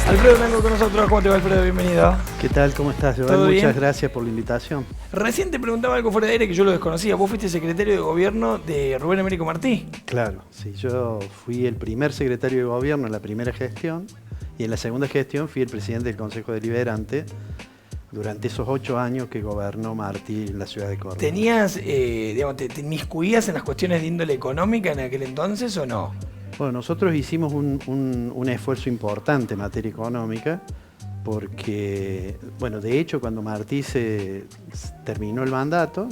Alfredo Tango con nosotros. ¿Cómo te va, Alfredo? Bienvenido. ¿Qué tal? ¿Cómo estás, Joel? Muchas gracias por la invitación. Recién te preguntaba algo fuera de aire que yo lo desconocía. ¿Vos fuiste secretario de gobierno de Rubén Américo Martí? Claro, sí. Yo fui el primer secretario de gobierno en la primera gestión y en la segunda gestión fui el presidente del Consejo Deliberante durante esos 8 años que gobernó Martí en la ciudad de Córdoba. ¿Tenías, te inmiscuías en las cuestiones de índole económica en aquel entonces o no? Bueno, nosotros hicimos un esfuerzo importante en materia económica porque, bueno, de hecho, cuando Martí terminó el mandato,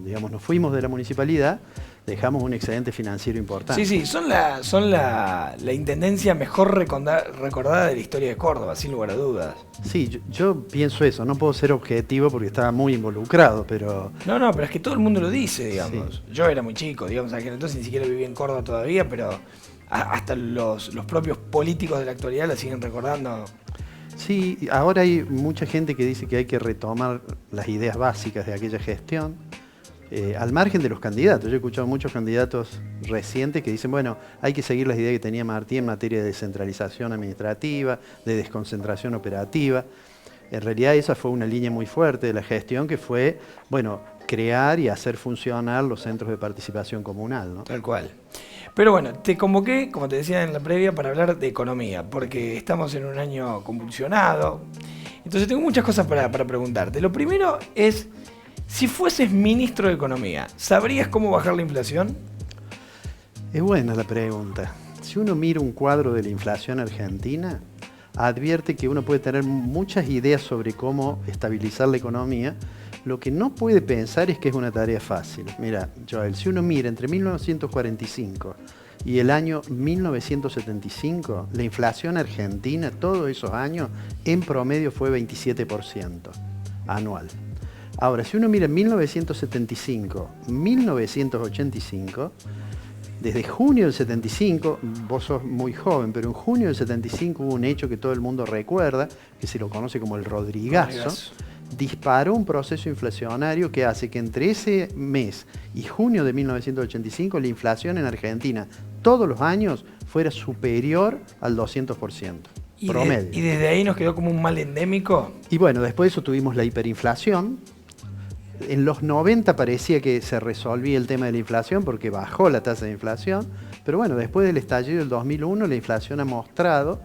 digamos, nos fuimos de la municipalidad, dejamos un excedente financiero importante. Sí, son la intendencia mejor recordada de la historia de Córdoba, sin lugar a dudas. Sí, yo pienso eso, no puedo ser objetivo porque estaba muy involucrado, pero... No, pero es que todo el mundo lo dice, digamos. Sí. Yo era muy chico, digamos, aquel entonces ni siquiera vivía en Córdoba todavía, pero hasta los propios políticos de la actualidad la siguen recordando. Sí, ahora hay mucha gente que dice que hay que retomar las ideas básicas de aquella gestión, al margen de los candidatos. Yo he escuchado muchos candidatos recientes que dicen, bueno, hay que seguir las ideas que tenía Martí en materia de descentralización administrativa, de desconcentración operativa. En realidad esa fue una línea muy fuerte de la gestión que fue, bueno, crear y hacer funcionar los centros de participación comunal, ¿no? Tal cual. Pero bueno, te convoqué, como te decía en la previa, para hablar de economía, porque estamos en un año convulsionado. Entonces tengo muchas cosas para preguntarte. Lo primero es, si fueses ministro de Economía, ¿sabrías cómo bajar la inflación? Es buena la pregunta. Si uno mira un cuadro de la inflación argentina, advierte que uno puede tener muchas ideas sobre cómo estabilizar la economía. Lo que no puede pensar es que es una tarea fácil. Mira, Joel, si uno mira entre 1945 y el año 1975, la inflación argentina, todos esos años, en promedio fue 27% anual. Ahora, si uno mira 1975, 1985, desde junio del 75, vos sos muy joven, pero en junio del 75 hubo un hecho que todo el mundo recuerda, que se lo conoce como el Rodrigazo. Disparó un proceso inflacionario que hace que entre ese mes y junio de 1985 la inflación en Argentina todos los años fuera superior al 200%. Promedio. ¿Y desde ahí nos quedó como un mal endémico? Y bueno, después de eso tuvimos la hiperinflación. En los 90 parecía que se resolvía el tema de la inflación porque bajó la tasa de inflación, pero bueno, después del estallido del 2001 la inflación ha mostrado,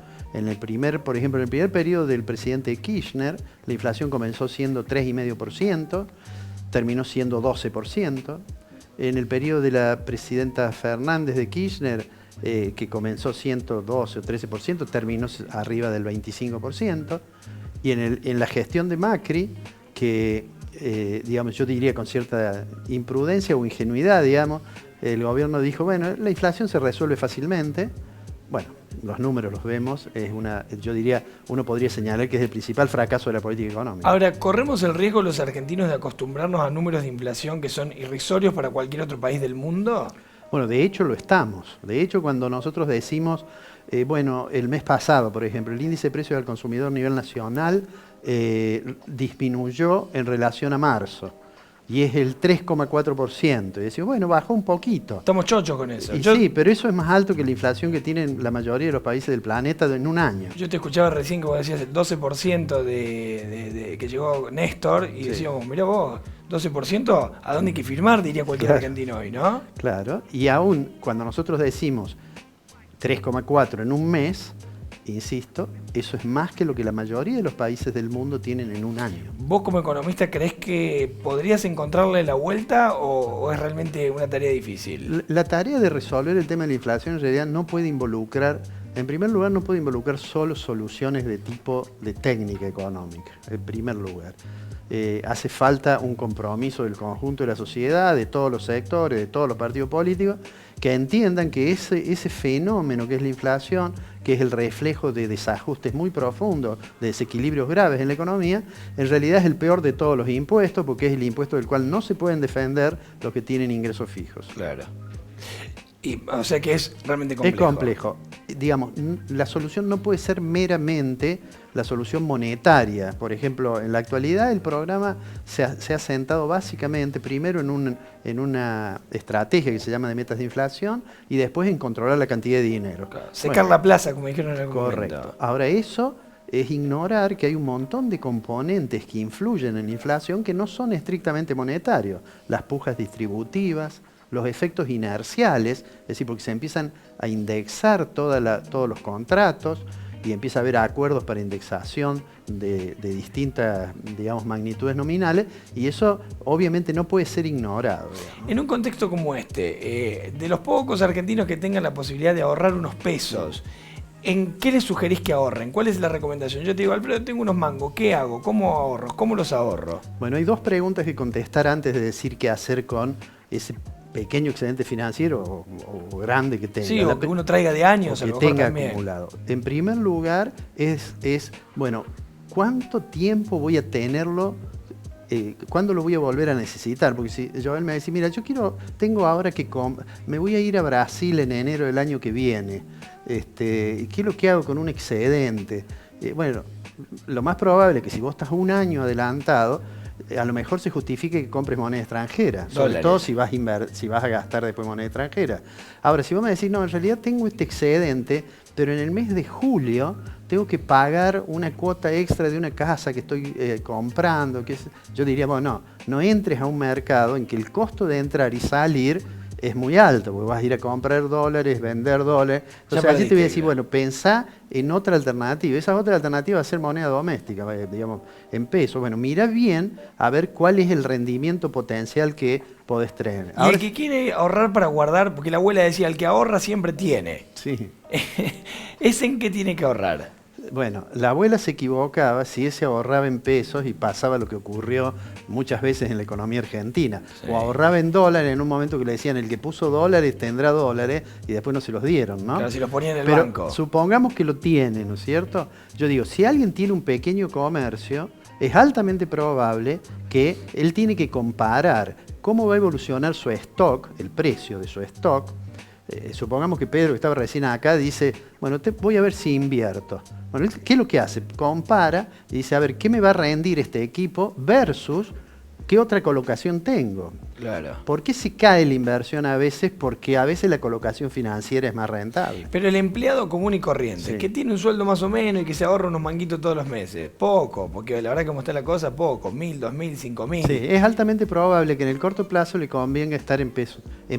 por ejemplo, en el primer periodo del presidente Kirchner, la inflación comenzó siendo 3,5%, terminó siendo 12%. En el periodo de la presidenta Fernández de Kirchner, que comenzó siendo 12 o 13%, terminó arriba del 25%. Y en la gestión de Macri, que digamos, yo diría con cierta imprudencia o ingenuidad, digamos, el gobierno dijo, bueno, la inflación se resuelve fácilmente. Bueno, los números los vemos, yo diría, uno podría señalar que es el principal fracaso de la política económica. Ahora, ¿corremos el riesgo los argentinos de acostumbrarnos a números de inflación que son irrisorios para cualquier otro país del mundo? Bueno, de hecho lo estamos. De hecho, cuando nosotros decimos, bueno, el mes pasado, por ejemplo, el índice de precios al consumidor a nivel nacional disminuyó en relación a marzo. Y es el 3,4%. Y decimos, bueno, bajó un poquito. Estamos chochos con eso. Sí, pero eso es más alto que la inflación que tienen la mayoría de los países del planeta en un año. Yo te escuchaba recién que vos decías el 12% de que llegó Néstor y decíamos, mirá vos, 12%, ¿a dónde hay que firmar? Diría cualquier argentino hoy, ¿no? Claro, y aún cuando nosotros decimos 3,4 en un mes, insisto, eso es más que lo que la mayoría de los países del mundo tienen en un año. ¿Vos como economista creés que podrías encontrarle la vuelta o es realmente una tarea difícil? La tarea de resolver el tema de la inflación en realidad no puede involucrar, en primer lugar no puede involucrar solo soluciones de tipo de técnica económica, en primer lugar. Hace falta un compromiso del conjunto de la sociedad, de todos los sectores, de todos los partidos políticos, que entiendan que ese fenómeno que es la inflación, que es el reflejo de desajustes muy profundos, de desequilibrios graves en la economía, en realidad es el peor de todos los impuestos, porque es el impuesto del cual no se pueden defender los que tienen ingresos fijos. Claro. O sea que es realmente complejo. Es complejo. digamos, la solución no puede ser meramente la solución monetaria. Por ejemplo, en la actualidad el programa se ha sentado básicamente primero en una estrategia que se llama de metas de inflación y después en controlar la cantidad de dinero. Claro, secar la plaza, como dijeron en algún Correcto. momento. Ahora eso es ignorar que hay un montón de componentes que influyen en la inflación que no son estrictamente monetarios. Las pujas distributivas, los efectos inerciales, es decir, porque se empiezan a indexar todos los contratos y empieza a haber acuerdos para indexación de distintas, digamos, magnitudes nominales, y eso obviamente no puede ser ignorado. Digamos. En un contexto como este, de los pocos argentinos que tengan la posibilidad de ahorrar unos pesos, ¿en qué les sugerís que ahorren? ¿Cuál es la recomendación? Yo te digo, Alfredo, tengo unos mangos, ¿qué hago? ¿Cómo ahorro? ¿Cómo los ahorro? Bueno, hay dos preguntas que contestar antes de decir qué hacer con ese pequeño excedente financiero o grande que tenga. Sí, o que uno traiga de años, o que tenga acumulado. En primer lugar, bueno, ¿cuánto tiempo voy a tenerlo? ¿Cuándo lo voy a volver a necesitar? Porque si Joel me dice, mira, tengo ahora que me voy a ir a Brasil en enero del año que viene. ¿Qué es lo que hago con un excedente? Bueno, lo más probable es que si vos estás un año adelantado, a lo mejor se justifique que compres moneda extranjera, sobre todo si vas a gastar después moneda extranjera. Ahora, si vos me decís, no, en realidad tengo este excedente, pero en el mes de julio tengo que pagar una cuota extra de una casa que estoy comprando, yo diría, bueno, no entres a un mercado en que el costo de entrar y salir es muy alto, porque vas a ir a comprar dólares, vender dólares. Entonces allí te voy a decir, bueno, pensá en otra alternativa. Esa otra alternativa va a ser moneda doméstica, digamos, en pesos. Bueno, mira bien a ver cuál es el rendimiento potencial que podés tener. Y el que quiere ahorrar para guardar, porque la abuela decía, el que ahorra siempre tiene. Sí. ¿Es en qué tiene que ahorrar? Bueno, la abuela se equivocaba si ese ahorraba en pesos y pasaba lo que ocurrió muchas veces en la economía argentina. Sí. O ahorraba en dólares en un momento que le decían, el que puso dólares tendrá dólares, y después no se los dieron, ¿no? Claro, si los ponía en el Pero banco. Supongamos que lo tiene, ¿no es cierto? Yo digo, si alguien tiene un pequeño comercio, es altamente probable que él tiene que comparar cómo va a evolucionar su stock, el precio de su stock. Supongamos que Pedro, que estaba recién acá, dice, bueno, voy a ver si invierto. Bueno, ¿qué es lo que hace? Compara y dice, a ver, ¿qué me va a rendir este equipo versus qué otra colocación tengo? Claro. ¿Por qué se cae la inversión a veces? Porque a veces la colocación financiera es más rentable. Pero el empleado común y corriente, Sí. que tiene un sueldo más o menos y que se ahorra unos manguitos todos los meses, poco, porque la verdad que como está la cosa, poco, 1.000, 2.000, 5.000. Sí, es altamente probable que en el corto plazo le convenga estar en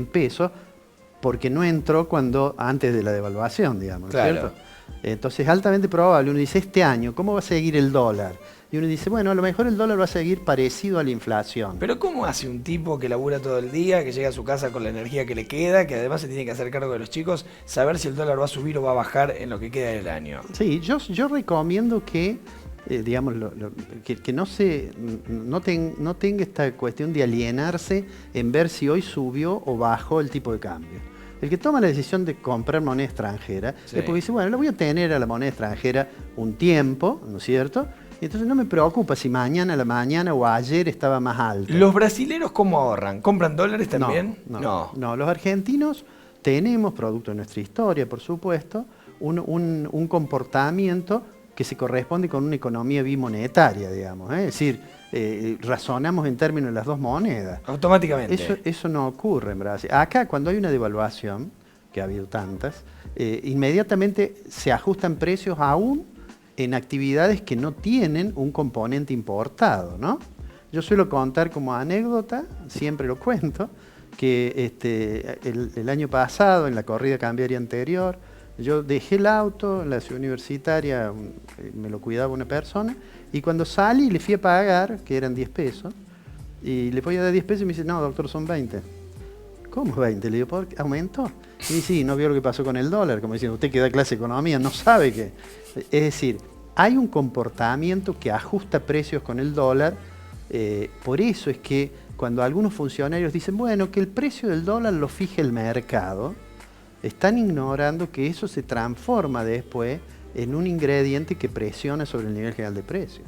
pesos, porque no entró antes de la devaluación, digamos, claro. ¿cierto? Entonces es altamente probable. Uno dice, este año, ¿cómo va a seguir el dólar? Y uno dice, bueno, a lo mejor el dólar va a seguir parecido a la inflación. Pero ¿cómo hace un tipo que labura todo el día, que llega a su casa con la energía que le queda, que además se tiene que hacer cargo de los chicos, saber si el dólar va a subir o va a bajar en lo que queda del año? Sí, yo recomiendo que, digamos, que no tenga esta cuestión de alienarse en ver si hoy subió o bajó el tipo de cambio. El que toma la decisión de comprar moneda extranjera es porque dice, bueno, la voy a tener a la moneda extranjera un tiempo, ¿no es cierto? Y entonces no me preocupa si mañana a la mañana o ayer estaba más alto. ¿Los brasileros cómo ahorran? ¿Compran dólares también? No, los argentinos tenemos, producto de nuestra historia, por supuesto, un comportamiento que se corresponde con una economía bimonetaria, digamos, ¿eh? Es decir, razonamos en términos de las dos monedas. Automáticamente. Eso no ocurre en Brasil. Acá, cuando hay una devaluación, que ha habido tantas, inmediatamente se ajustan precios aún en actividades que no tienen un componente importado, ¿no? Yo suelo contar como anécdota, siempre lo cuento, que el año pasado, en la corrida cambiaria anterior, yo dejé el auto en la ciudad universitaria, me lo cuidaba una persona, y cuando salí le fui a pagar, que eran 10 pesos, y le voy a dar 10 pesos y me dice, no, doctor, son 20. ¿Cómo 20? Le digo, ¿por qué aumentó? Y sí, no vio lo que pasó con el dólar, como diciendo, usted que da clase de economía no sabe que... Es decir, hay un comportamiento que ajusta precios con el dólar, por eso es que cuando algunos funcionarios dicen, bueno, que el precio del dólar lo fije el mercado, están ignorando que eso se transforma después en un ingrediente que presiona sobre el nivel general de precio.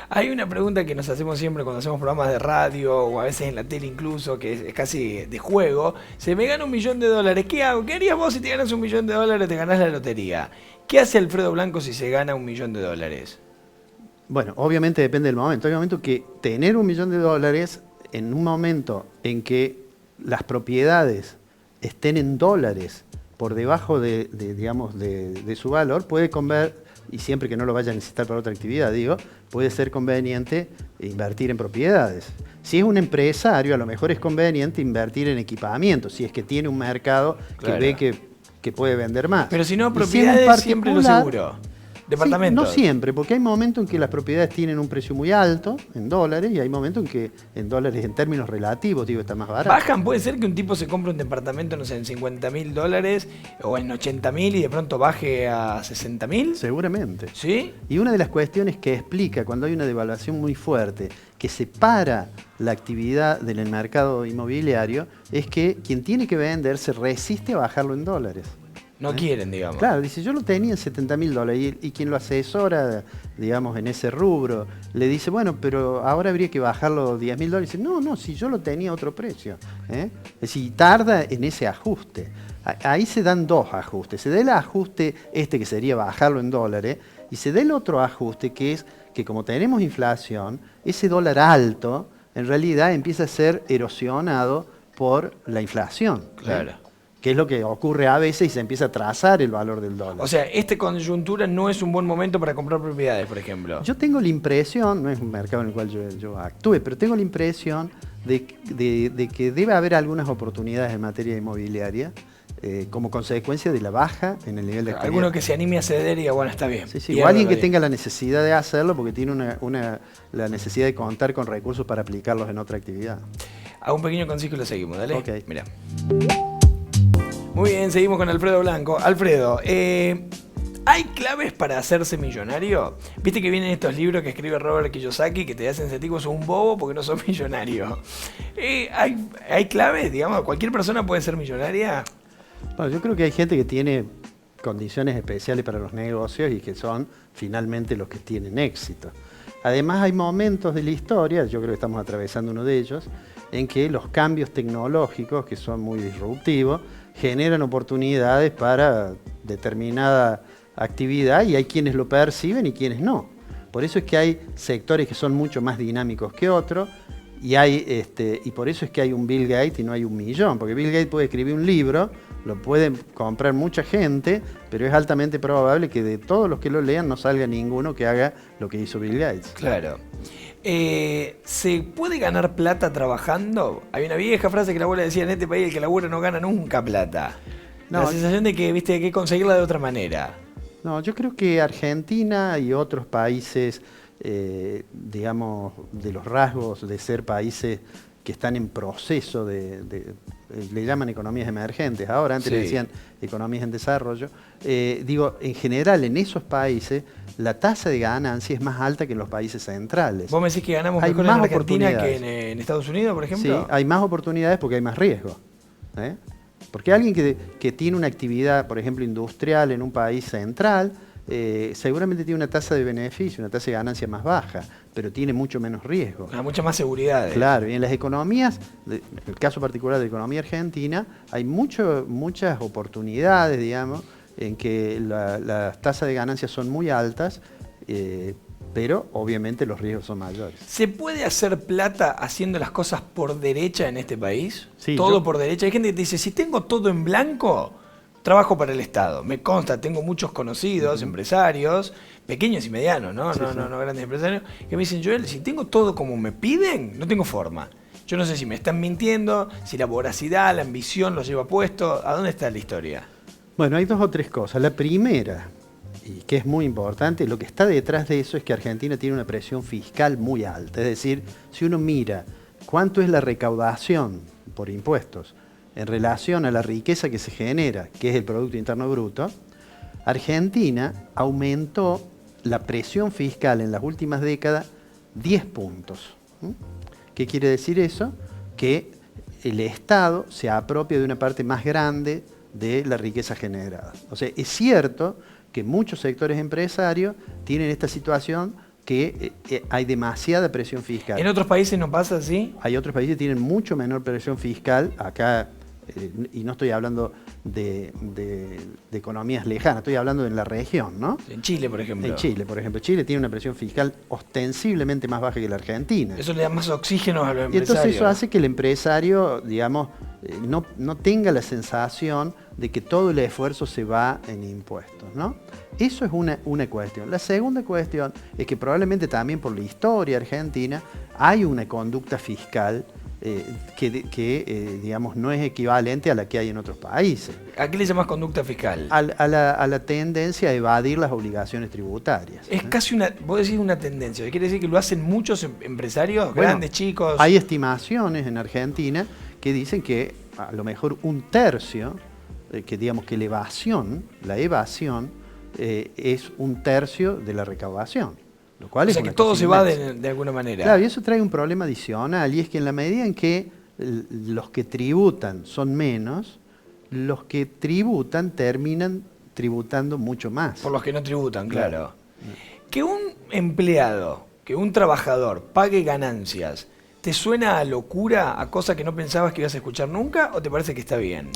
Hay una pregunta que nos hacemos siempre cuando hacemos programas de radio o a veces en la tele incluso, que es casi de juego. Se me gana $1.000.000, ¿qué hago? ¿Qué harías vos si te ganas $1.000.000, te ganás la lotería? ¿Qué hace Alfredo Blanco si se gana $1.000.000? Bueno, obviamente depende del momento. Hay momentos que tener $1.000.000 en un momento en que las propiedades estén en dólares por debajo de su valor, puede y siempre que no lo vaya a necesitar para otra actividad, puede ser conveniente invertir en propiedades. Si es un empresario, a lo mejor es conveniente invertir en equipamiento, si es que tiene un mercado que ve que puede vender más. Pero si no, propiedades siempre lo seguro. Departamentos. Sí, no siempre, porque hay momentos en que las propiedades tienen un precio muy alto en dólares y hay momentos en que en dólares en términos relativos está más barato. ¿Bajan? ¿Puede ser que un tipo se compre un departamento, no sé, en $50.000 o en $80.000 y de pronto baje a $60.000? Seguramente. ¿Sí? Y una de las cuestiones que explica cuando hay una devaluación muy fuerte que separa la actividad del mercado inmobiliario es que quien tiene que vender se resiste a bajarlo en dólares. No quieren, digamos. Claro, dice, yo lo tenía en $70.000 y quien lo asesora, en ese rubro, le dice, bueno, pero ahora habría que bajarlo $10.000. Dice, no, si yo lo tenía a otro precio. Es decir, tarda en ese ajuste. Ahí se dan dos ajustes. Se da el ajuste que sería bajarlo en dólares y se da el otro ajuste que es que como tenemos inflación, ese dólar alto en realidad empieza a ser erosionado por la inflación. Claro. Que es lo que ocurre a veces y se empieza a trazar el valor del dólar. O sea, esta coyuntura no es un buen momento para comprar propiedades, por ejemplo. Yo tengo la impresión, no es un mercado en el cual yo actúe, pero tengo la impresión de que debe haber algunas oportunidades en materia inmobiliaria como consecuencia de la baja en el nivel de actividad. Alguno que se anime a ceder y diga, bueno, está bien. Sí, o alguien que tenga la necesidad de hacerlo porque tiene la necesidad de contar con recursos para aplicarlos en otra actividad. Hago un pequeño consejo y lo seguimos, dale. Ok. Mira. Muy bien, seguimos con Alfredo Blanco. Alfredo, ¿hay claves para hacerse millonario? Viste que vienen estos libros que escribe Robert Kiyosaki que te hacen sentir que sos un bobo porque no sos millonario. ¿Hay claves? Digamos, ¿cualquier persona puede ser millonaria? Bueno, yo creo que hay gente que tiene condiciones especiales para los negocios y que son finalmente los que tienen éxito. Además hay momentos de la historia, yo creo que estamos atravesando uno de ellos, en que los cambios tecnológicos, que son muy disruptivos, generan oportunidades para determinada actividad y hay quienes lo perciben y quienes no. Por eso es que hay sectores que son mucho más dinámicos que otros y por eso es que hay un Bill Gates y no hay un millón, porque Bill Gates puede escribir un libro, lo puede comprar mucha gente, pero es altamente probable que de todos los que lo lean no salga ninguno que haga lo que hizo Bill Gates. Claro. ¿Se puede ganar plata trabajando? Hay una vieja frase que la abuela decía, en este país el que labura no gana nunca plata. No, la sensación de que hay que conseguirla de otra manera. No, yo creo que Argentina y otros países, de los rasgos de ser países que están en proceso le llaman economías emergentes, ahora antes le decían economías en desarrollo, en general en esos países la tasa de ganancia es más alta que en los países centrales. ¿Vos me decís que ganamos mejor en Argentina que en Estados Unidos, por ejemplo? Sí, hay más oportunidades porque hay más riesgo. Porque alguien que tiene una actividad, por ejemplo, industrial en un país central, seguramente tiene una tasa de beneficio, una tasa de ganancia más baja, pero tiene mucho menos riesgo. Mucha más seguridad. Claro, y en las economías, en el caso particular de la economía argentina, hay muchas oportunidades, en que las tasas de ganancia son muy altas, pero obviamente los riesgos son mayores. ¿Se puede hacer plata haciendo las cosas por derecha en este país? Sí, todo por derecha. Hay gente que te dice, si tengo todo en blanco, trabajo para el Estado. Me consta, tengo muchos conocidos, empresarios, pequeños y medianos, no grandes empresarios, que me dicen, Joel, si tengo todo como me piden, no tengo forma. Yo no sé si me están mintiendo, si la voracidad, la ambición los lleva puesto. ¿A dónde está la historia? Bueno, hay dos o tres cosas. La primera, y que es muy importante, lo que está detrás de eso es que Argentina tiene una presión fiscal muy alta. Es decir, si uno mira cuánto es la recaudación por impuestos en relación a la riqueza que se genera, que es el Producto Interno Bruto, Argentina aumentó la presión fiscal en las últimas décadas 10 puntos. ¿Qué quiere decir eso? Que el Estado se apropia de una parte más grande de la riqueza generada. O sea, es cierto que muchos sectores empresarios tienen esta situación que hay demasiada presión fiscal. ¿En otros países no pasa así? Hay otros países que tienen mucho menor presión fiscal. Acá, y no estoy hablando de economías lejanas, estoy hablando en la región, ¿no? En Chile, por ejemplo. En Chile, por ejemplo. Chile tiene una presión fiscal ostensiblemente más baja que la Argentina. Eso le da más oxígeno a los Y empresarios. entonces eso hace que el empresario, digamos, no tenga la sensación de que todo el esfuerzo se va en impuestos, ¿no? Eso es una cuestión. La segunda cuestión es que probablemente también por la historia argentina hay una conducta fiscal que digamos, no es equivalente a la que hay en otros países. ¿A qué le llamas conducta fiscal? A la tendencia a evadir las obligaciones tributarias. Es casi vos decís una tendencia, quiere decir que lo hacen muchos empresarios, Bueno, grandes, chicos. Hay estimaciones en Argentina que dicen que a lo mejor un tercio, que digamos que la evasión, es un tercio de la recaudación. Lo cual O es sea que una todo cosa se va inmensa. de alguna manera. Claro, y eso trae un problema adicional, y es que en la medida en que los que tributan son menos, los que tributan terminan tributando mucho más. Por los que no tributan, claro. Claro. Que un empleado, que un trabajador pague ganancias, ¿te suena a locura, a cosa que no pensabas que ibas a escuchar nunca, o te parece que está bien?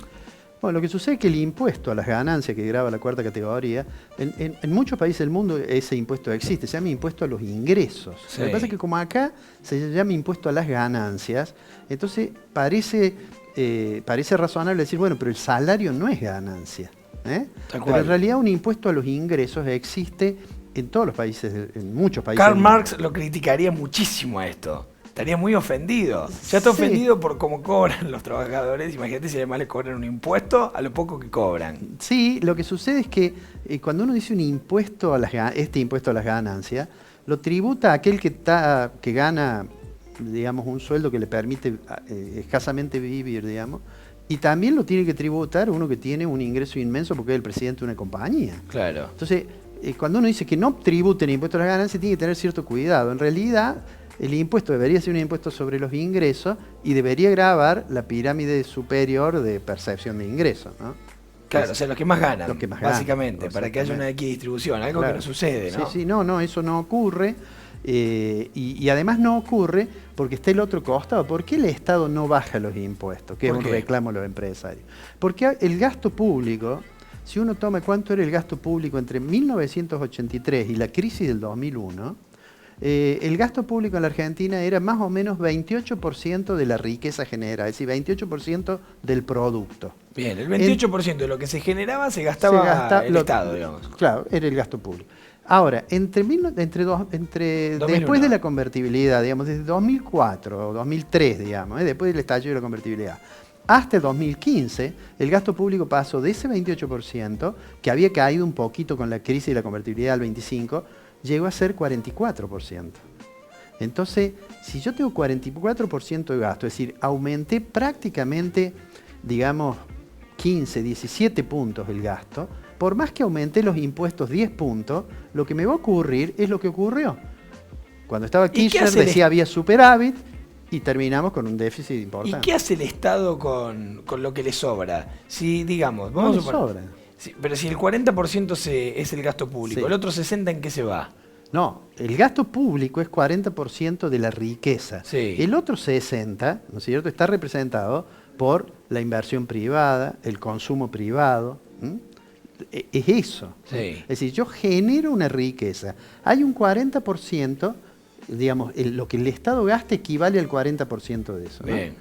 Bueno, lo que sucede es que el impuesto a las ganancias que grava la cuarta categoría, en muchos países del mundo ese impuesto existe, se llama impuesto a los ingresos. Sí. Lo que pasa es que como acá se llama impuesto a las ganancias, entonces parece razonable decir, bueno, pero el salario no es ganancia. Pero en realidad un impuesto a los ingresos existe en todos los países, en muchos países. Karl Marx lo criticaría muchísimo a esto. Estaría muy ofendido. Ya está Sí. ofendido por cómo cobran los trabajadores. Imagínate si además le cobran un impuesto a lo poco que cobran. Sí, lo que sucede es que cuando uno dice un impuesto este impuesto a las ganancias, lo tributa a aquel que gana, digamos, un sueldo que le permite escasamente vivir, digamos, y también lo tiene que tributar uno que tiene un ingreso inmenso porque es el presidente de una compañía. Claro. Entonces, cuando uno dice que no tributen impuesto a las ganancias, tiene que tener cierto cuidado. En realidad, el impuesto debería ser un impuesto sobre los ingresos y debería gravar la pirámide superior de percepción de ingresos, ¿no? Claro, o sea, los que más ganan, Los que más ganan, básicamente, para que haya una equidistribución, algo Claro. que no sucede, ¿no? Sí, no, eso no ocurre. Y además no ocurre porque está el otro costado. ¿Por qué el Estado no baja los impuestos? Que es ¿Por un qué? reclamo de los empresarios. Porque el gasto público, si uno toma cuánto era el gasto público entre 1983 y la crisis del 2001, el gasto público en la Argentina era más o menos 28% de la riqueza generada, es decir, 28% del producto. Bien, el 28% de lo que se generaba se gastaba el Estado, digamos. Claro, era el gasto público. Ahora, después de la convertibilidad, digamos, desde 2004 o 2003, digamos, después del estallido de la convertibilidad, hasta el 2015, el gasto público pasó de ese 28%, que había caído un poquito con la crisis de la convertibilidad al 25%, llegó a ser 44%. Entonces, si yo tengo 44% de gasto, es decir, aumenté prácticamente, digamos, 15, 17 puntos el gasto, por más que aumenté los impuestos 10 puntos, lo que me va a ocurrir es lo que ocurrió. Cuando estaba Kirchner decía había superávit y terminamos con un déficit importante. ¿Y qué hace el Estado con lo que le sobra? Si, digamos, No le sobra. Pero si el 40% es el gasto público, Sí. ¿el otro 60% en qué se va? No, el gasto público es 40% de la riqueza. Sí. El otro 60%, ¿no es cierto?, está representado por la inversión privada, el consumo privado. Es eso. Sí. Es decir, yo genero una riqueza. Hay un 40%, digamos, lo que el Estado gasta equivale al 40% de eso, ¿no? Bien.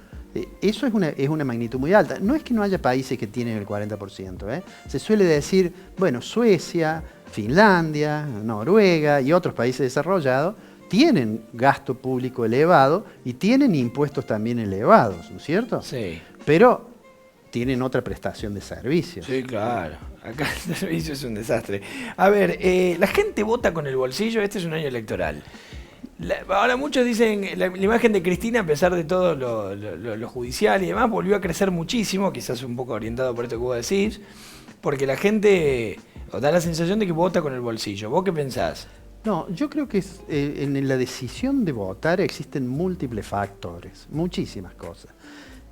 Eso es una magnitud muy alta. No es que no haya países que tienen el 40%. Se suele decir, bueno, Suecia, Finlandia, Noruega y otros países desarrollados tienen gasto público elevado y tienen impuestos también elevados, ¿no es cierto? Sí. Pero tienen otra prestación de servicios. Sí, claro. Acá el servicio es un desastre. A ver, la gente vota con el bolsillo. Este es un año electoral. Ahora muchos dicen, la imagen de Cristina, a pesar de todo lo judicial y demás, volvió a crecer muchísimo, quizás un poco orientado por esto que vos decís, porque la gente da la sensación de que vota con el bolsillo. ¿Vos qué pensás? No, yo creo que en la decisión de votar existen múltiples factores, muchísimas cosas.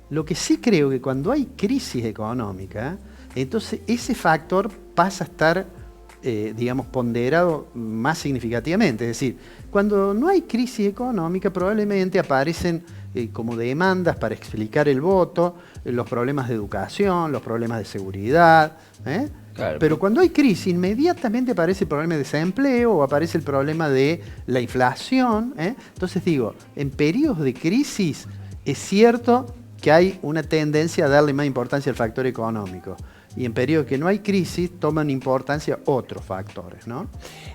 Lo que sí creo que cuando hay crisis económica, Entonces, ese factor pasa a estar, digamos, ponderado más significativamente. Es decir, cuando no hay crisis económica, probablemente aparecen como demandas para explicar el voto, los problemas de educación, los problemas de seguridad. Claro. Pero cuando hay crisis, inmediatamente aparece el problema de desempleo o aparece el problema de la inflación. Entonces digo, en periodos de crisis es cierto que hay una tendencia a darle más importancia al factor económico. Y en periodos que no hay crisis, toman importancia otros factores, ¿no?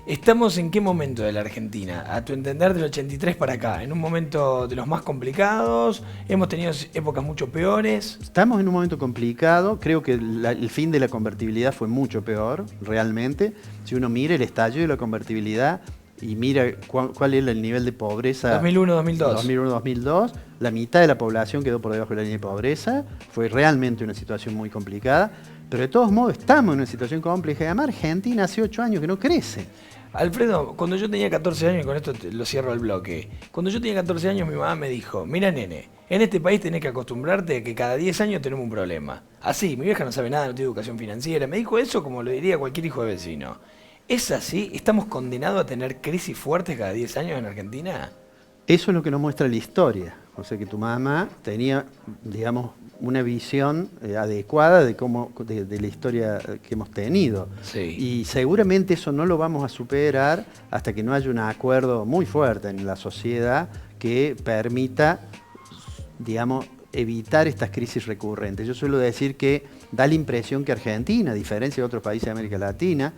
¿Estamos en qué momento de la Argentina? A tu entender, del 83 para acá. ¿En un momento de los más complicados? ¿Hemos tenido épocas mucho peores? Estamos en un momento complicado. Creo que el fin de la convertibilidad fue mucho peor, realmente. Si uno mira el estallido de la convertibilidad y mira cuál es el nivel de pobreza... 2001-2002. 2001-2002, la mitad de la población quedó por debajo de la línea de pobreza. Fue realmente una situación muy complicada. Pero de todos modos estamos en una situación compleja. Además, Argentina hace 8 años que no crece. Alfredo, cuando yo tenía 14 años, y con esto lo cierro el bloque, cuando yo tenía 14 años mi mamá me dijo, mira nene, en este país tenés que acostumbrarte a que cada 10 años tenemos un problema. Así, mi vieja no sabe nada, no tiene educación financiera, me dijo eso como lo diría cualquier hijo de vecino. ¿Es así? ¿Estamos condenados a tener crisis fuertes cada 10 años en Argentina? Eso es lo que nos muestra la historia. O sea que tu mamá tenía, digamos, una visión adecuada de la historia que hemos tenido. Sí. Y seguramente eso no lo vamos a superar hasta que no haya un acuerdo muy fuerte en la sociedad que permita, digamos, evitar estas crisis recurrentes. Yo suelo decir que da la impresión que Argentina, a diferencia de otros países de América Latina,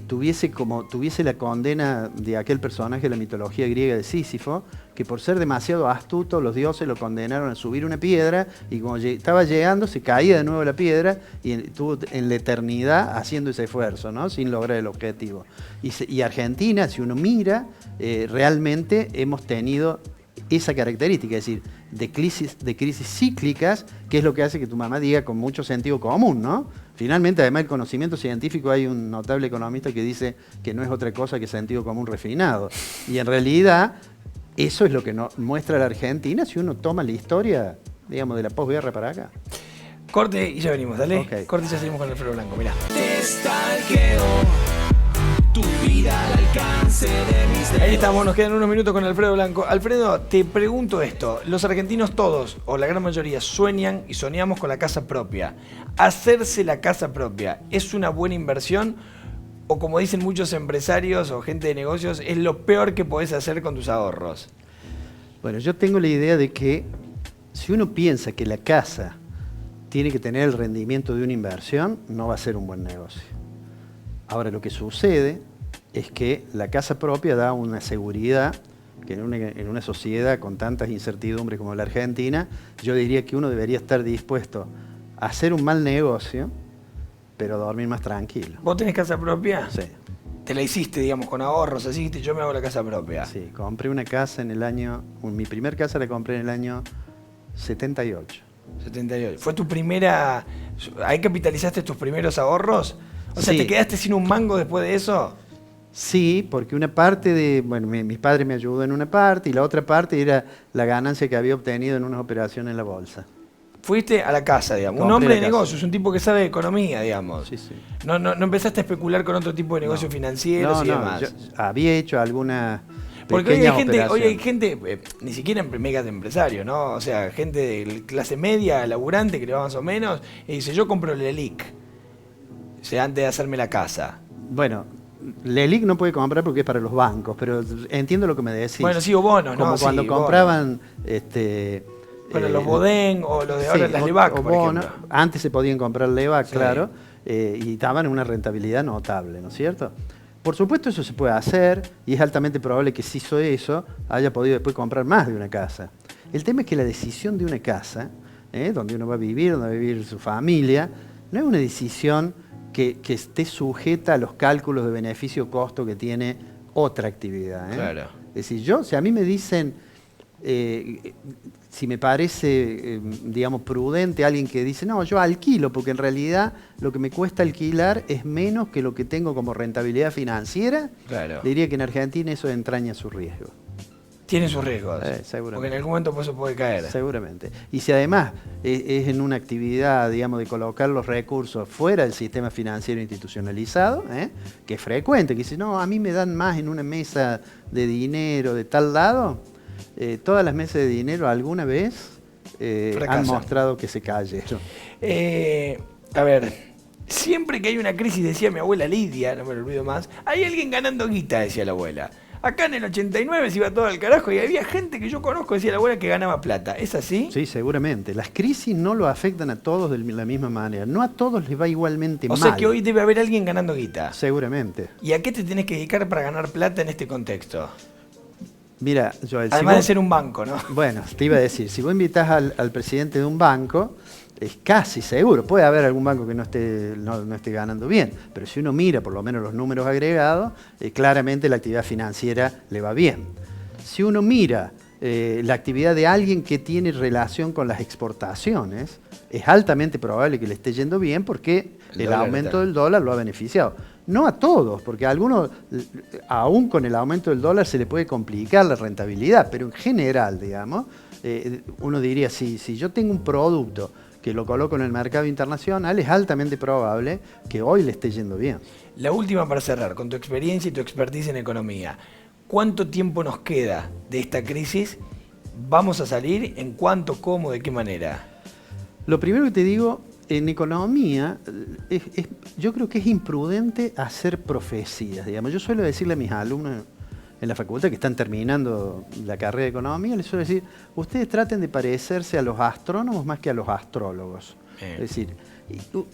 tuviese la condena de aquel personaje de la mitología griega de Sísifo, que por ser demasiado astuto los dioses lo condenaron a subir una piedra y como estaba llegando se caía de nuevo la piedra y estuvo en la eternidad haciendo ese esfuerzo, ¿no? Sin lograr el objetivo. Y Argentina, si uno mira, realmente hemos tenido esa característica, es decir, de crisis cíclicas, que es lo que hace que tu mamá diga con mucho sentido común, ¿no? Finalmente, además del conocimiento científico, hay un notable economista que dice que no es otra cosa que sentido común refinado. Y en realidad, eso es lo que nos muestra la Argentina si uno toma la historia, digamos, de la posguerra para acá. Corte y ya venimos, dale. Okay. Corte y ya seguimos con Alfredo Blanco, mirá. Tu vida al alcance de mis dedos. Ahí estamos, nos quedan unos minutos con Alfredo Blanco. Alfredo, te pregunto esto. Los argentinos todos, o la gran mayoría, sueñan y soñamos con la casa propia. ¿Hacerse la casa propia es una buena inversión? O como dicen muchos empresarios o gente de negocios, es lo peor que podés hacer con tus ahorros. Bueno, yo tengo la idea de que si uno piensa que la casa tiene que tener el rendimiento de una inversión, no va a ser un buen negocio. Ahora, lo que sucede es que la casa propia da una seguridad que en una sociedad con tantas incertidumbres como la Argentina, yo diría que uno debería estar dispuesto a hacer un mal negocio, pero dormir más tranquilo. ¿Vos tenés casa propia? Sí. Te la hiciste, digamos, con ahorros, así dijiste, yo me hago la casa propia. Sí, compré una casa mi primer casa la compré en el año 78. 78. ¿Fue tu primera... ¿Ahí capitalizaste tus primeros ahorros? O sea, Sí. ¿te quedaste sin un mango después de eso? Sí, porque una parte mis padres me ayudó en una parte y la otra parte era la ganancia que había obtenido en unas operaciones en la bolsa. Fuiste a la casa, digamos. Un Compré hombre la de casa. negocios, un tipo que sabe de economía, digamos. Sí, sí. No empezaste a especular con otro tipo de negocios financieros y demás. Yo había hecho algunas Porque hoy pequeñas hay operaciones. gente, ni siquiera megas de empresarios, ¿no? O sea, gente de clase media, laburante, que le va más o menos, y dice, yo compro el LELIC, o sea, antes de hacerme la casa. Bueno, LELIC no puede comprar porque es para los bancos, pero entiendo lo que me decís. Bueno, sí, o bonos, ¿no? Como cuando Sí, compraban... Bueno, los Bodén o los de ahora, las LEVAC, por bonos. ejemplo. Antes se podían comprar LEVAC, Sí. claro, y daban una rentabilidad notable, ¿no es cierto? Por supuesto eso se puede hacer y es altamente probable que si hizo eso haya podido después comprar más de una casa. El tema es que la decisión de una casa, donde uno va a vivir, donde va a vivir su familia, no es una decisión que esté sujeta a los cálculos de beneficio-costo que tiene otra actividad. Claro. Es decir, si a mí me dicen, si me parece, digamos, prudente alguien que dice, no, yo alquilo, porque en realidad lo que me cuesta alquilar es menos que lo que tengo como rentabilidad financiera, Claro. diría que en Argentina eso entraña su riesgo. Tiene sus riesgos. Seguramente. Porque en algún momento pues, eso puede caer. Seguramente. Y si además es en una actividad, digamos, de colocar los recursos fuera del sistema financiero institucionalizado, que es frecuente, que dice, no, a mí me dan más en una mesa de dinero de tal lado, todas las mesas de dinero alguna vez han mostrado que se cayeron. A ver, siempre que hay una crisis, decía mi abuela Lidia, no me lo olvido más, hay alguien ganando guita, decía la abuela. Acá en el 89 se iba todo al carajo y había gente que yo conozco, decía la abuela, que ganaba plata. ¿Es así? Sí, seguramente. Las crisis no lo afectan a todos de la misma manera. No a todos les va igualmente mal. O sea que hoy debe haber alguien ganando guita. Seguramente. ¿Y a qué te tenés que dedicar para ganar plata en este contexto? Mira, Joel, además de ser un banco, ¿no? Bueno, te iba a decir, si vos invitás al presidente de un banco, es casi seguro, puede haber algún banco que no esté ganando bien, pero si uno mira por lo menos los números agregados, claramente la actividad financiera le va bien. Si uno mira la actividad de alguien que tiene relación con las exportaciones, es altamente probable que le esté yendo bien porque el aumento del dólar lo ha beneficiado. No a todos, porque a algunos, aún con el aumento del dólar, se le puede complicar la rentabilidad, pero en general, digamos, uno diría, si yo tengo un producto que lo coloco en el mercado internacional, es altamente probable que hoy le esté yendo bien. La última para cerrar, con tu experiencia y tu expertise en economía, ¿cuánto tiempo nos queda de esta crisis? ¿Vamos a salir? ¿En cuánto? ¿Cómo? ¿De qué manera? Lo primero que te digo, en economía, yo creo que es imprudente hacer profecías. Digamos. Yo suelo decirle a mis alumnos en la facultad que están terminando la carrera de economía, les suelo decir, ustedes traten de parecerse a los astrónomos más que a los astrólogos. Es decir,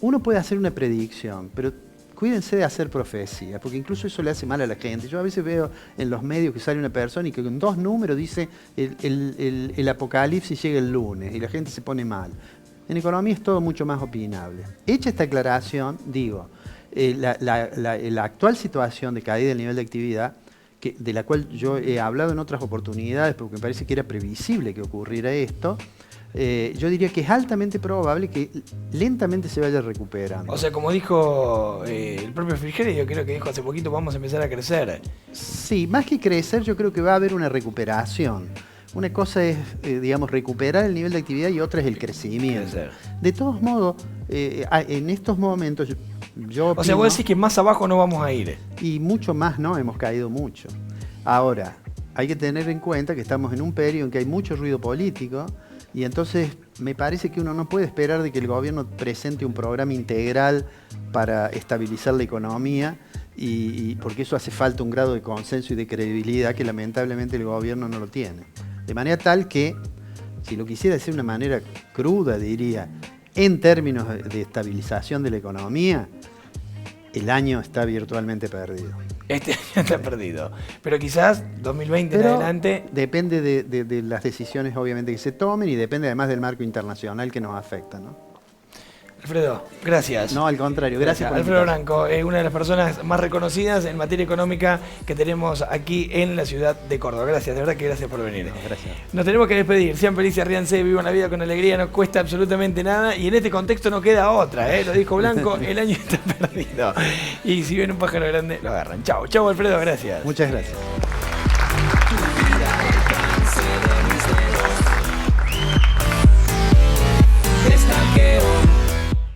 uno puede hacer una predicción, pero cuídense de hacer profecías, porque incluso eso le hace mal a la gente. Yo a veces veo en los medios que sale una persona y que con 2 números dice el apocalipsis llega el lunes y la gente se pone mal. En economía es todo mucho más opinable. Hecha esta aclaración, digo, la actual situación de caída del nivel de actividad, de la cual yo he hablado en otras oportunidades, porque me parece que era previsible que ocurriera esto, yo diría que es altamente probable que lentamente se vaya recuperando. O sea, como dijo el propio Frigerio, yo creo que dijo hace poquito, vamos a empezar a crecer. Sí, más que crecer, yo creo que va a haber una recuperación. Una cosa es, digamos, recuperar el nivel de actividad y otra es el crecimiento. De todos modos, en estos momentos, yo opino, o sea, vos decís que más abajo no vamos a ir. Y mucho más no, hemos caído mucho. Ahora, hay que tener en cuenta que estamos en un periodo en que hay mucho ruido político y entonces me parece que uno no puede esperar de que el gobierno presente un programa integral para estabilizar la economía y porque eso hace falta un grado de consenso y de credibilidad que lamentablemente el gobierno no lo tiene. De manera tal que, si lo quisiera decir de una manera cruda, diría, en términos de estabilización de la economía, el año está virtualmente perdido. Este año está perdido. Pero quizás 2020 en adelante... Depende de las decisiones, obviamente, que se tomen y depende además del marco internacional que nos afecta, ¿no? Alfredo, gracias. No, al contrario, gracias por Alfredo Branco, una de las personas más reconocidas en materia económica que tenemos aquí en la ciudad de Córdoba. Gracias, de verdad que gracias por venir. No, gracias. Nos tenemos que despedir. Sean felices, ríanse, vivan la vida con alegría, no cuesta absolutamente nada y en este contexto no queda otra, lo dijo Blanco, el año está perdido. Y si ven un pájaro grande, lo agarran. Chau, chau Alfredo, gracias. Muchas gracias.